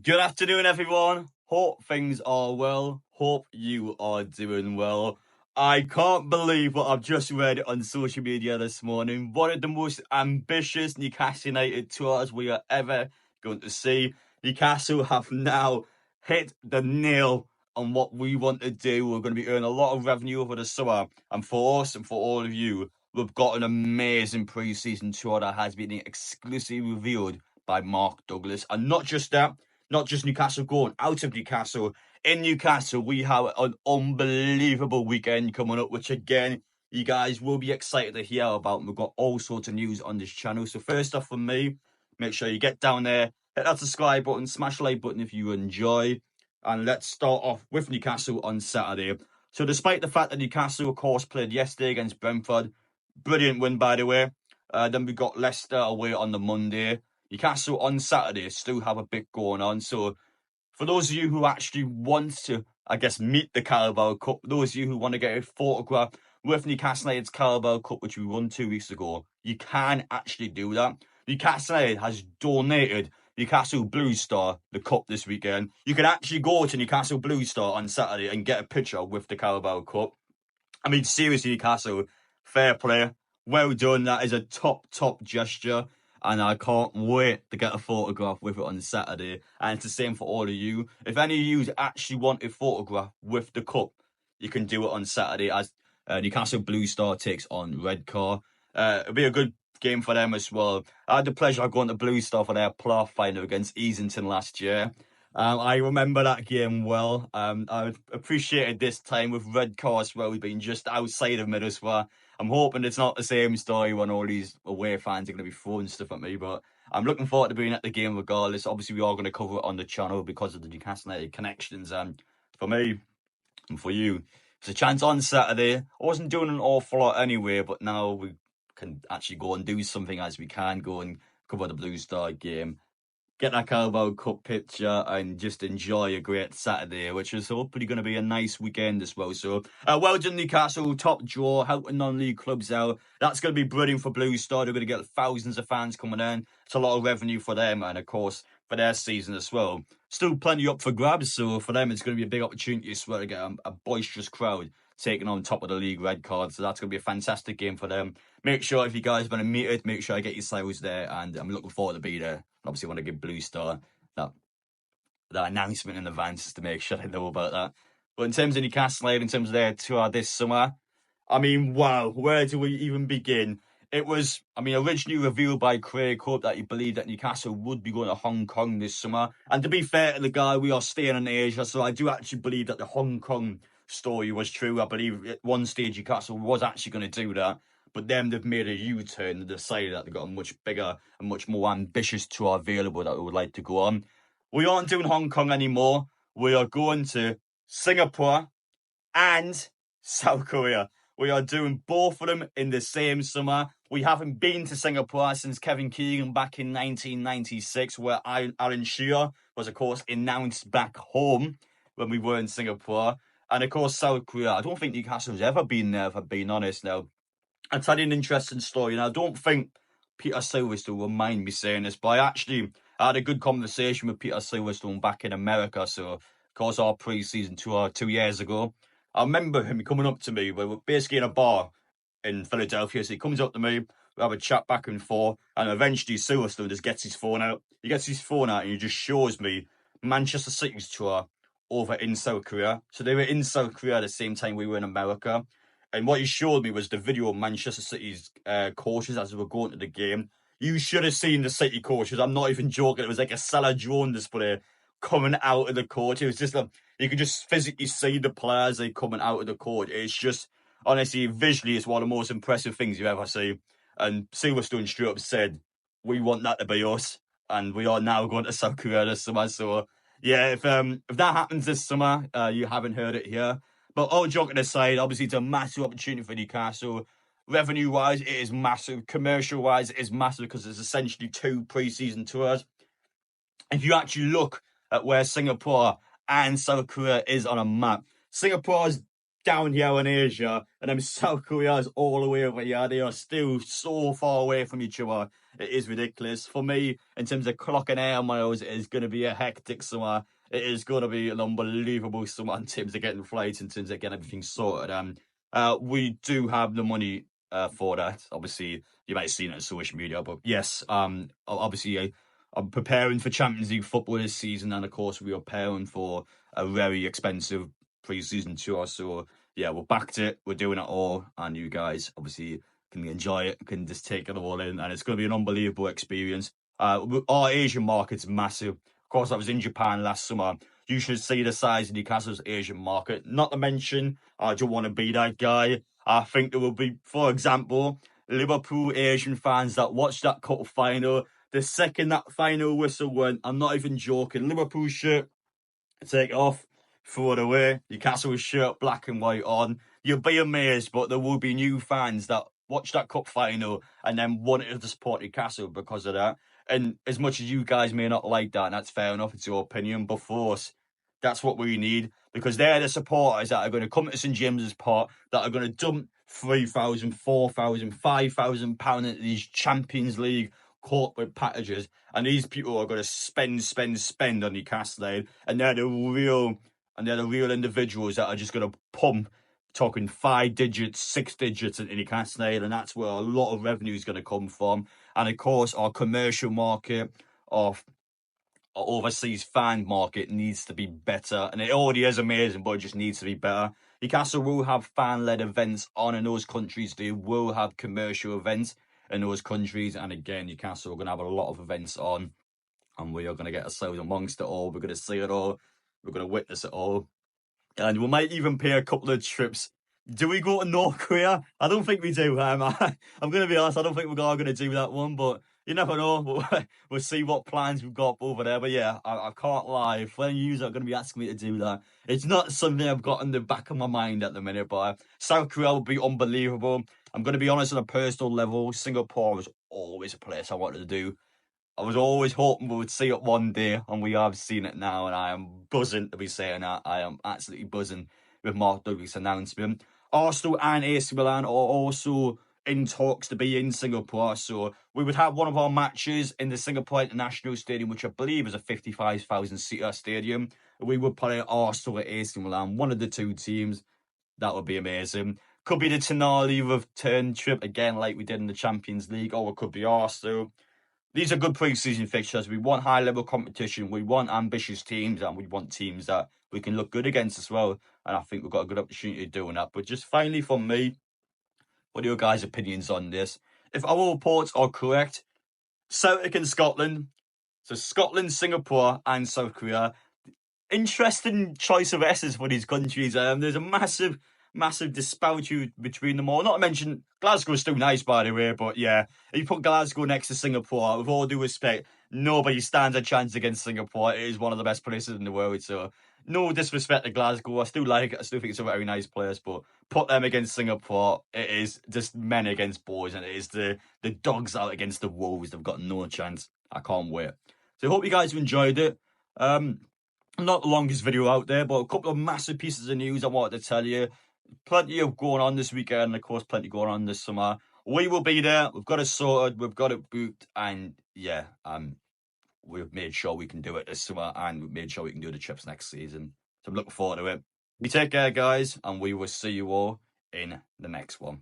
Good afternoon, everyone. Hope things are well. Hope you are doing well. I can't believe what I've just read on social media this morning. One of the most ambitious Newcastle United tours we are ever going to see. Newcastle have now hit the nail on what we want to do. We're going to be earning a lot of revenue over the summer. And for us and for all of you, we've got an amazing pre-season tour that has been exclusively revealed by Mark Douglas. And not just that, not just Newcastle going out of Newcastle. In Newcastle, we have an unbelievable weekend coming up, which again, you guys will be excited to hear about. We've got all sorts of news on this channel. So first off from me, make sure you get down there, hit that subscribe button, smash the like button if you enjoy. And let's start off with Newcastle on Saturday. So despite the fact that Newcastle, of course, played yesterday against Brentford, brilliant win, by the way. Then we got Leicester away on the Monday. Newcastle on Saturday still have a bit going on. So for those of you who actually want to, I guess, meet the Carabao Cup, those of you who want to get a photograph with Newcastle United's Carabao Cup, which we won 2 weeks ago, you can actually do that. Newcastle United has donated Newcastle Blue Star the cup this weekend. You can actually go to Newcastle Blue Star on Saturday and get a picture with the Carabao Cup. I mean, seriously, Newcastle, fair play. Well done. That is a top gesture. And I can't wait to get a photograph with it on Saturday. And it's the same for all of you. If any of you actually want a photograph with the cup, you can do it on Saturday as Newcastle Blue Star takes on Redcar. It'll be a good game for them as well. I had the pleasure of going to Blue Star for their playoff final against Easington last year. I remember that game well. I appreciated this time with Redcar as well. We've been just outside of Middlesbrough. I'm hoping it's not the same story when all these away fans are going to be throwing stuff at me, but I'm looking forward to being at the game regardless. Obviously, we are going to cover it on the channel because of the Newcastle United connections. And for me and for you, it's a chance on Saturday. I wasn't doing an awful lot anyway, but now we can actually go and do something as we can go and cover the Blue Star game, get that Carabao Cup picture and just enjoy a great Saturday, which is hopefully going to be a nice weekend as well. So, well done Newcastle, top draw, helping non-league clubs out. That's going to be brilliant for Blue Star. They're going to get thousands of fans coming in. It's a lot of revenue for them and, of course, for their season as well. Still plenty up for grabs, so for them, it's going to be a big opportunity as well to get a boisterous crowd taking on top of the league red card. So that's going to be a fantastic game for them. Make sure if you guys want to meet it, make sure I get yourselves there, and I'm looking forward to be there. Obviously, want to give Blue Star that announcement in advance to make sure they know about that. But in terms of Newcastle, in terms of their tour this summer, I mean, wow, where do we even begin? It was, originally revealed by Craig Hope that he believed that Newcastle would be going to Hong Kong this summer. And to be fair to the guy, we are staying in Asia, so I do actually believe that the Hong Kong story was true. I believe at one stage Newcastle was actually going to do that. But then they've made a U-turn and decided that they've got a much bigger and much more ambitious tour available that we would like to go on. We aren't doing Hong Kong anymore. We are going to Singapore and South Korea. We are doing both of them in the same summer. We haven't been to Singapore since Kevin Keegan back in 1996, where Alan Shearer was, of course, announced back home when we were in Singapore. And, of course, South Korea. I don't think Newcastle's ever been there, if I'm being honest now. I'll tell you an interesting story, and I don't think Peter Silverstone will mind me saying this, but I had a good conversation with Peter Silverstone back in America. So, of course, our pre-season tour 2 years ago, I remember him coming up to me. We were basically in a bar in Philadelphia, so he comes up to me, we have a chat back and forth, and eventually Silverstone just gets his phone out. He gets his phone out and he just shows me Manchester City's tour over in South Korea. So they were in South Korea at the same time we were in America. And what he showed me was the video of Manchester City's coaches as they were going to the game. You should have seen the City coaches. I'm not even joking. It was like a Salah drone display coming out of the court. It was just you could just physically see the players coming out of the court. It's just, honestly, visually, it's one of the most impressive things you ever see. And Silverstone straight up said, we want that to be us. And we are now going to South Korea this summer. So, yeah, if that happens this summer, you haven't heard it here. But all joking aside, obviously it's a massive opportunity for Newcastle. Revenue-wise, it is massive. Commercial-wise, it is massive because there's essentially 2 pre-season tours. If you actually look at where Singapore and South Korea is on a map, Singapore's down here in Asia, and then South Korea's all the way over here. They are still so far away from each other. It is ridiculous. For me, in terms of clock and air miles, it is going to be a hectic summer. It is going to be an unbelievable summer in terms of getting flights, in terms of getting everything sorted. We do have the money for that. Obviously, you might have seen it on social media, but yes, obviously, I'm preparing for Champions League football this season, and of course, we are preparing for a very expensive pre-season tour. So yeah, we're backed it. We're doing it all, and you guys obviously can enjoy it, can just take it all in, and it's going to be an unbelievable experience. Our Asian market's massive. Of course, I was in Japan last summer. You should see the size of Newcastle's Asian market. Not to mention, I don't want to be that guy. I think there will be, for example, Liverpool Asian fans that watched that cup final. The second that final whistle went, I'm not even joking. Liverpool shirt, take it off, throw it away. Newcastle shirt, black and white on. You'll be amazed, but there will be new fans that watch that cup final and then wanted to support Newcastle because of that. And as much as you guys may not like that, and that's fair enough, it's your opinion, but for us, that's what we need, because they're the supporters that are going to come to St James's Park, that are going to dump 3,000, 4,000, 5,000 pounds into these Champions League corporate packages, and these people are going to spend on Newcastle, and they're the real individuals that are just going to pump, talking 5 digits, 6 digits into Newcastle, and that's where a lot of revenue is going to come from. And of course, our commercial market, our overseas fan market needs to be better, and it already is amazing, but it just needs to be better. Newcastle will have fan-led events on in those countries. They will have commercial events in those countries, and again, Newcastle are going to have a lot of events on, and we are going to get ourselves amongst it all. We're going to see it all. We're going to witness it all, and we might even pay a couple of trips. Do we go to North Korea? I don't think we do. I'm going to be honest, I don't think we're going to do that one, but you never know. We'll see what plans we've got over there. But yeah, I can't lie. If any of you are going to be asking me to do that, it's not something I've got in the back of my mind at the minute. But South Korea will be unbelievable. I'm going to be honest, on a personal level, Singapore was always a place I wanted to do. I was always hoping we would see it one day, and we have seen it now, and I am buzzing to be saying that. I am absolutely buzzing with Mark Douglas' announcement. Arsenal and AC Milan are also in talks to be in Singapore, so we would have one of our matches in the Singapore International Stadium, which I believe is a 55,000-seater stadium. We would play Arsenal at AC Milan, one of the two teams. That would be amazing. Could be the Tonali return trip again, like we did in the Champions League, or it could be Arsenal. These are good pre-season fixtures. We want high-level competition. We want ambitious teams, and we want teams that we can look good against as well. And I think we've got a good opportunity doing that. But just finally, from me, what are your guys' opinions on this? If our reports are correct, Celtic in Scotland, so Scotland, Singapore, and South Korea. Interesting choice of S's for these countries. There's a massive disparity between them all. Not to mention, Glasgow's still nice, by the way, but yeah, if you put Glasgow next to Singapore, with all due respect, nobody stands a chance against Singapore. It is one of the best places in the world, so no disrespect to Glasgow. I still like it. I still think it's a very nice place, but put them against Singapore, it is just men against boys, and it is the dogs out against the wolves. They've got no chance. I can't wait. So I hope you guys have enjoyed it. Not the longest video out there, but a couple of massive pieces of news I wanted to tell you. Plenty of going on this weekend, and of course, plenty going on this summer. We will be there. We've got it sorted. We've got it booked, and yeah, we've made sure we can do it this summer, and we've made sure we can do the trips next season. So I'm looking forward to it. You take care, guys, and we will see you all in the next one.